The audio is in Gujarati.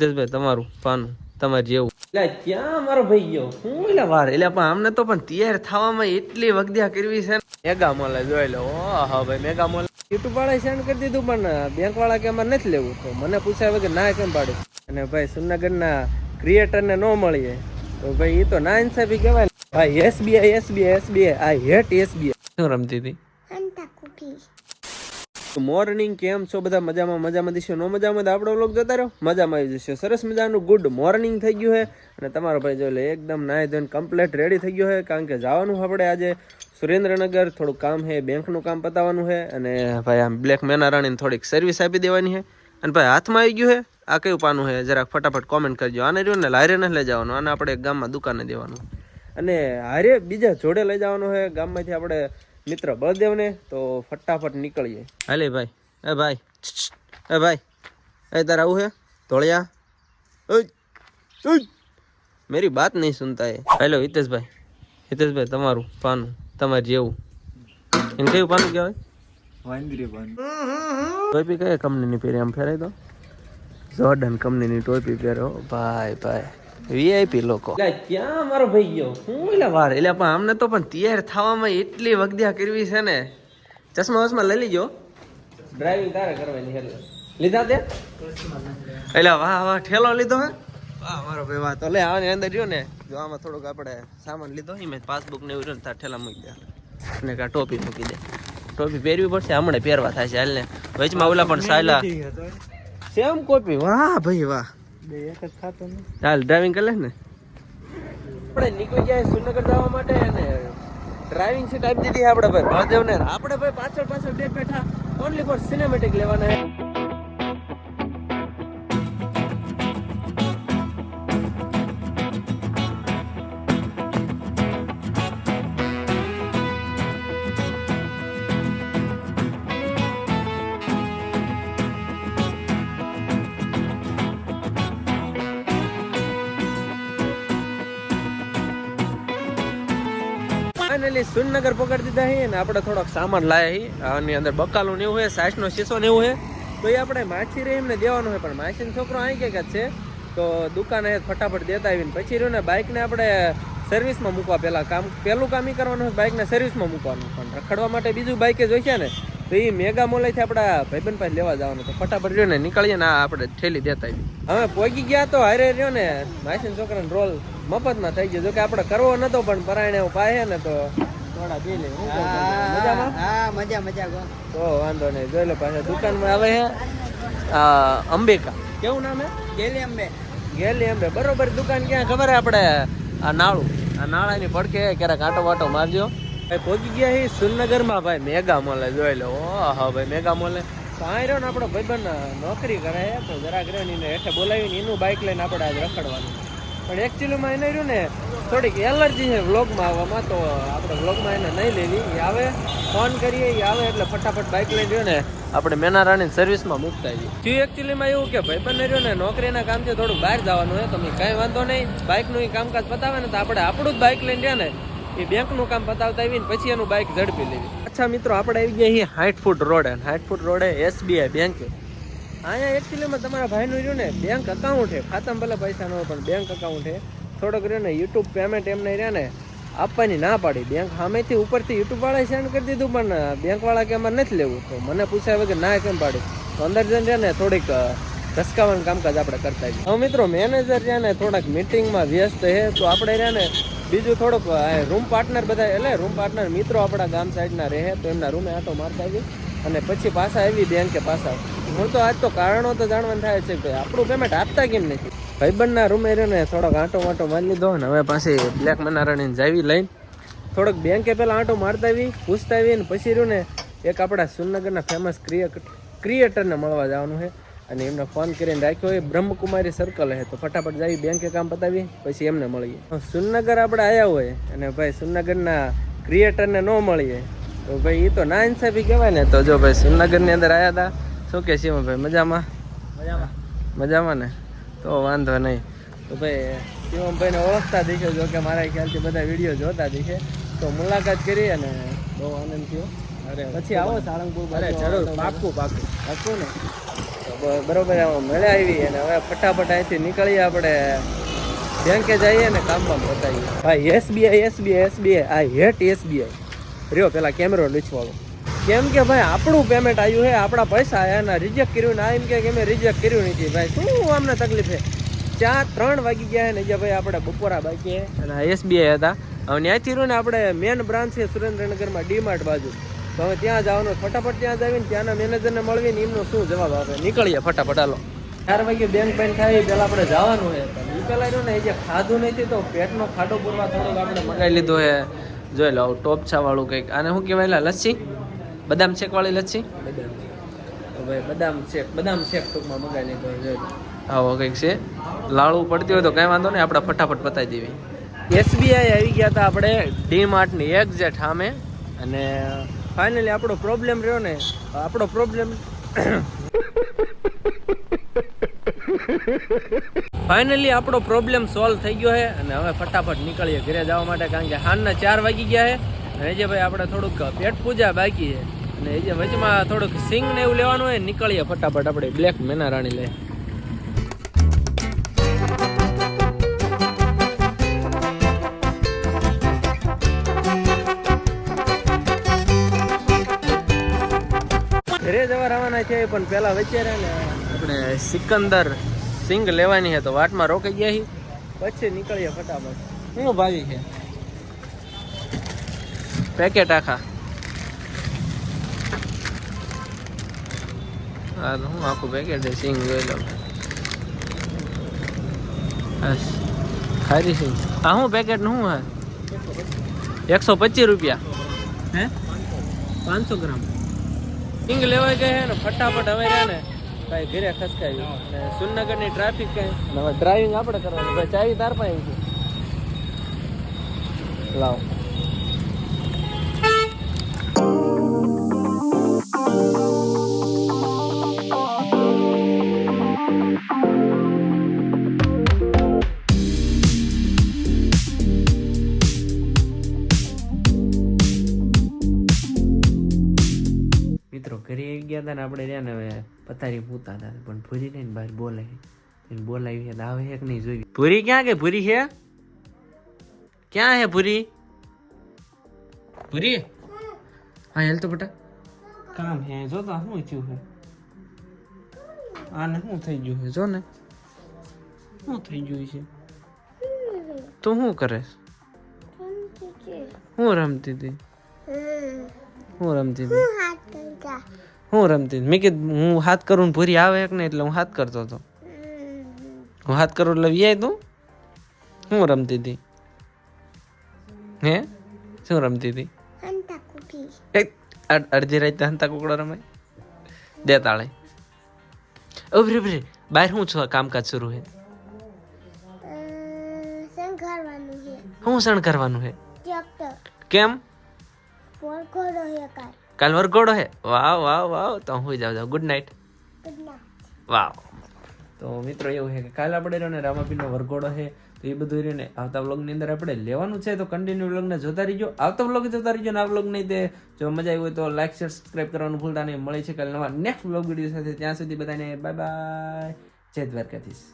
ભાઈ તમારું પાનું તમારે જેવું એટલે ક્યાં મારો ભાઈ ગયો હું એટલે વાર એટલે પણ આમને તો પણ તૈયાર થવામાં એટલી વગદ્યા કરવી છે મેગા મોલ જોઈ લો હા ભાઈ મેગા મોલ યુટ્યુબ વાળા સેન્ડ કરી દીધું પણ બેંક વાળા કે અમારે નથી લેવું તો મને પૂછાય વગર ના કેમ પાડે અને ભાઈ સુરનગરના ક્રિએટર ને ન મળીએ તો ભાઈ એ તો ના ઇન્સાફી કહેવાય ને ભાઈ એસબીઆઈ આઈ હેટ એસબીઆઈ શું રમતી હતી મોર્નિંગ કેમ છો બધા મજામાં દીશો નો મજામાં આપણો વ્લોગ જોતા રહો મજામાં આવી જશે સરસ મજાનું ગુડ મોર્નિંગ થઈ ગયું છે અને તમારો ભાઈ જોઈ લે એકદમ નાહી ધોઈને કમ્પ્લીટ રેડી થઈ ગયો છે કારણ કે જવાનું આપણે આજે સુરેન્દ્રનગર થોડું કામ છે બેંકનું કામ પતાવવાનું છે અને ભાઈ આમ બ્લેક મેના રાણીને થોડીક સર્વિસ આપી દેવાની છે અને ભાઈ હાથમાં આવી ગયું છે આ કયું પાનું છે જરાક ફટાફટ કોમેન્ટ કરજો આને રહ્યું ને લાયરે નથી લઈ જવાનું આને આપણે ગામમાં દુકાને દેવાનું અને હારે બીજા જોડે લઈ જવાનું છે ગામમાંથી આપણે મિત્ર બળદેવને તો ફટાફટ નીકળીએ હાલે ભાઈ એ તારા આવું હે ધોળિયા મેરી બાત નહીં સુનતા હે હેલો હિતેશભાઈ તમારું પાનું તમારે જેવું એને કયું પાનું કહેવાય ટોપી કયા કંપનીની પહેરી આમ ફેરાય તો જોર્ડન કંપનીની ટોપી પહેરો ભાઈ વીઆઈપી લોકો ક્યાં મારો ભાઈ ગયો હું એટલે વાર એટલે પણ આમને તો પણ તૈયાર થવામાં એટલી વગદ્યા કરવી છે ને ચશ્મા વસમાં લઈ લીજો ડ્રાઇવિંગ તારે કરવાની એટલે લીધા તે એટલે વાહ ઠેલો લીધો હે વાહ મારો ભાઈ વાહ તો લે આની અંદર રહ્યો ને જો આમાં થોડુંક આપણે સામાન લીધો મેં પાસબુક ને એવું રહ્યું ને તાર ઠેલા મૂકી દે અને કા ટોપી મૂકી દે ટોપી પહેરવી પડશે હમણાં પહેરવા થાય છે હાલ ને વચમાં ઓલા પણ સાયલા સેમ કોપી વાહ ભાઈ વાહ ચાલ ડ્રાઇવિંગ કરી લે ને આપણે નીકળી જાય સુરનગર જવા માટે અને ડ્રાઇવિંગ સીટ આપી દીધી આપણે ભાઈ બળદેવને આપણે ભાઈ પાછળ બેઠા ઓનલી ફોર સિનેમેટિક લેવાના ફાઇનલી સુરનગર પકડી દીધા છે ને આપણે થોડોક સામાન લાયા છે આની અંદર બકાલું ને એવું છે સાસનો શીશો ને એવું છે તો એ આપણે માછી રહી એમને દેવાનું હોય પણ માછીનો છોકરો અહીં કે છે તો દુકાને ફટાફટ દેતા આવીને પછી રહ્યું ને બાઇકને આપણે સર્વિસમાં મૂકવા પહેલું કામ એ કરવાનું હોય બાઇકને સર્વિસમાં મૂકવાનું પણ રખડવા માટે બીજું બાઇકે જોઈશે ને તો એ મેગા મોલેથી આપણા ભાઈબંધ પાસે લેવા જવાનું તો ફટાફટ રહ્યો ને નીકળીએ ને આપણે ઠેલી દેતા આવી હવે પહોંચી ગયા તો હારે રહ્યો ને માછીના છોકરાનો રોલ મફતમાં થઈ ગયો જો કે આપણે કરવો નતો પણ પરાયણે એવું પાય ને તો થોડા પી લે મજા તો વાંધો નહીં જોઈ લો પાછા દુકાનમાં આવે છે અંબિકા કેવું નામ હે ગેલી અંબે બરોબર દુકાન ક્યાં ખબર હે આપણે આ નાળાની પડખે ક્યારેક આંટો વાટો મારજો ભાઈ પહોંચી ગયા છે સુરનગરમાં ભાઈ મેગા મોલે જોઈ લો હા ભાઈ મેગા મોલે તો આ રહ્યો ને આપણો ભાઈબંધ નોકરી કરે તો જરાક રહ્યો ને હેઠે બોલાવીને એનું બાઇક લઈને આપણે આજ રખડવાનું પણ એકચ્યુઅલીમાં એને રહ્યું ને થોડીક એલર્જી છે વ્લોગમાં આવવામાં તો આપણે વ્લોગમાં એને નહીં લેવી એ આવે ફોન કરીએ એ આવે એટલે ફટાફટ બાઇક લઈને રહ્યો ને આપણે મેના રાણીની સર્વિસમાં મૂકતા આવીએ થયું એકચ્યુઅલીમાં એવું કે ભાઈબંધને રહ્યો ને નોકરીના કામથી થોડુંક બહાર જવાનું હોય તો કાંઈ વાંધો નહીં બાઇકનું એ કામકાજ પતાવે ને તો આપણે આપણું જ બાઇક લઈને રહ્યા ને એ બેંકનું કામ પતાવતા આવીને પછી એનું બાઇક ઝડપી લેવી અચ્છા મિત્રો આપણે આવી ગયા છીએ 60 ફૂટ રોડે એસબીઆઈ બેંકે અહીંયા એકચ્યુઅલીમાં તમારા ભાઈનું રહ્યું ને બેંક અકાઉન્ટ છે ખાતામાં ભલે પૈસા ન હોય પણ બેંક અકાઉન્ટ છે થોડોક રહ્યો ને યુટ્યુબ પેમેન્ટ એમને રહ્યા ને આપવાની ના પાડી બેંક સામેથી ઉપરથી યુટ્યુબ વાળાએ સેન્ડ કરી દીધું પણ બેંક વાળા કે અમારે નથી લેવું તો મને પૂછાય વગર ના કેમ પાડી તો અંદર જઈને રહ્યા ને થોડીક ધસકાવાનું કામકાજ આપણે કરતા આવીએ હવે મિત્રો મેનેજર રહ્યા ને થોડાક મિટિંગમાં વ્યસ્ત છે તો આપણે રહ્યા ને બીજું થોડુંક રૂમ પાર્ટનર બધા એટલે રૂમ પાર્ટનર મિત્રો આપણા ગામ સાઈડના રહે તો એમના રૂમે આટો મારતા આવી અને પછી પાછા આવી બેંકે પાછા હું તો આજ તો કારણો તો જાણવાનું થાય છે કે આપણું પેમેન્ટ આપતા કેમ નથી ભાઈબંધના રૂમે રહ્યો ને થોડોક આંટો વાંટો મારી લીધો ને હવે પાછી બ્લેક મનારાણીને જાવી લઈને થોડોક બેંકે પહેલાં આંટો મારતા આવી પૂછતા આવી ને પછી રહ્યું ને એક આપણા સુરનગરના ફેમસ ક્રિએટરને મળવા જવાનું છે અને એમને ફોન કરીને રાખ્યો એ બ્રહ્મકુમારી સર્કલ છે તો ફટાફટ જાવી બેંકે કામ પતાવી પછી એમને મળીએ સુરનગર આપણે આવ્યા હોય અને ભાઈ સુરનગરના ક્રિએટરને ન મળીએ તો ભાઈ એ તો ના ઇન્સાફી કહેવાય ને તો જો ભાઈ સુરનગરની અંદર આવ્યા હતા શું કે છે ભાઈ મજામાં ને તો વાંધો નહીં તો ભાઈ શિવમભાઈને ઓળખતા દીશો જો કે મારા ખ્યાલથી બધા વિડીયો જોતા દીશે તો મુલાકાત કરી અને બહુ આનંદ થયો અરે પછી આવો સાળંગપુર જરૂર પાક્કું ને તો બરોબર મળ્યા આવી અને હવે ફટાફટ અહીંથી નીકળીએ આપણે બેંકે જઈએ ને કામમાં બતાવીએ. ભાઈ એસબીઆઈ આ હેટ એસબીઆઈ રહ્યો પેલા કેમેરો લૂછવાળો. કેમ કે ભાઈ આપણું પેમેન્ટ આવ્યું છે, આપણા પૈસા એના રિજેક્ટ કર્યું ને એમ કે મેં રિજેક્ટ કર્યું નથી. ભાઈ શું અમને તકલીફ છે? 3 વાગી ગયા ને ભાઈ આપણે બપોરા બાકી અને એસબીઆઈ હતા. હવે ત્યાંથી રહ્યું ને આપણે મેન બ્રાન્ચ છે સુરેન્દ્રનગરમાં ડીમાર્ટ બાજુ. તો હવે ત્યાં જવાનું, ફટાફટ ત્યાં જઈને ત્યાંના મેનેજરને મળવીને એમનો શું જવાબ આપે. નીકળીએ ફટાફટ. હાલો 4 વાગે બેંક બેંક થાય પહેલાં આપણે જવાનું છે. એ પહેલાં રહ્યું ને એ જે ખાધું નથી તો પેટનો ખાડો પૂરવા થોડુંક આપણે મગાવી લીધો છે. જોઈ લો ટોપછા વાળું કંઈક. આને શું કહેવાય? લસ્સી, બદામ શેક વાળી લસ્સી. ભાઈ બદામ શેક ટૂંકમાં મગાવી લીધો. જોઈ લો આવો કંઈક છે. લાળું પડતી હોય તો કાંઈ વાંધો નહીં, આપણે ફટાફટ પતાવી દેવી. એસબીઆઈ આવી ગયા હતા આપણે ડીમાર્ટની એક્ઝેક્ટ સામે. અને ફાઇનલી આપણો પ્રોબ્લેમ રહ્યો ને, આપણો પ્રોબ્લેમ ફાઇનલી આપણો પ્રોબ્લેમ સોલ્વ થઈ ગયો છે. અને હવે ફટાફટ નીકળીએ ઘરે જવા માટે, કારણ કે સાંજના 4 વાગી ગયા છે. અને જે ભાઈ આપણે થોડુંક પેટ પૂજા બાકી છે અને એ જે વચમાં થોડુંક સિંગ ને એવું લેવાનું હોય, નીકળીએ ફટાફટ આપણે બ્લેક મેના રાણી લઈએ. ઘરે જવા રવાના છે પણ પેલા વચ્ચે ને આપણે સિકંદર સિંગ લેવાની છે તો વાટમાં રોકાઈ ગયા છીએ. પછી નીકળીએ ફટાફટ. શું ભાવી છે? પેકેટ આખા. હા તો હું આખું પેકેટ છે સિંગ જોઈ લો. બસ ખારી સિંગ. હા હું પેકેટ નું શું હે? 125 રૂપિયા. હે 500 ગ્રામ સિંગ લેવાઈ ગઈ છે ને ફટાફટ હવે રહ્યા ને ભાઈ ઘરે ખસકાવી. અને સુરનગરની ટ્રાફિક કઈ હવે ડ્રાઇવિંગ આપણે કરવાનું. ભાઈ ચાવી તાર પાસે છે, લાવ. મિત્રો ઘરે ગયા હતા ને આપણે રહ્યા ને હવે પથારી પૂતા હતા પણ ભૂરી ને બહાર બોલાવી આવે એક નહીં જોઈ. ભૂરી ક્યાં ગઈ? ભૂરી છે ક્યાં હે? ભૂરી હા હેલ તો બેટા કામ હે. જો તો શું થયું છે આને? શું થઈ ગયું છે? જો ને શું થઈ ગયું છે? તું શું કરે? હું રમતી હતી. હું રમતી હતી. મેં કીધું હું હાથ કરું ને ભૂરી આવે એક ને એટલે હું હાથ કરતો હતો. હું હાથ કરું એટલે વ્યાય તું. હું રમતી હતી? હે શું રમતી હતી? અડધી રાતે હંતા કુકડો રમાય. દે તાળે. ઉભરી બહાર શું છો કામકાજ શરૂ હે? શું શણગારવાનું હે? કેમ? કાલ વરઘોડો હે? વાવ તો હું જાવ. Good night. વાવ. તો મિત્રો એવું છે કે કાલે આપણે રહ્યો ને રામાપીરનો વરઘોડો છે તો એ બધું રહ્યું ને આવતા વ્લોગની અંદર આપણે લેવાનું છે. તો કન્ટિન્યુ વ્લોગને જોતા રહીજો. આવતા વ્લોગ જોતા રહીજો ને આ વ્લોગ નહીં તે જો મજા આવી હોય તો લાઈક શેર સબસ્ક્રાઈબ કરવાનું ભૂલતા નહીં. મળે છે કાલે નવા નેક્સ્ટ વ્લોગ વિડીયો સાથે. ત્યાં સુધી બધાને બાય બાય. જય દ્વારકાધીશ.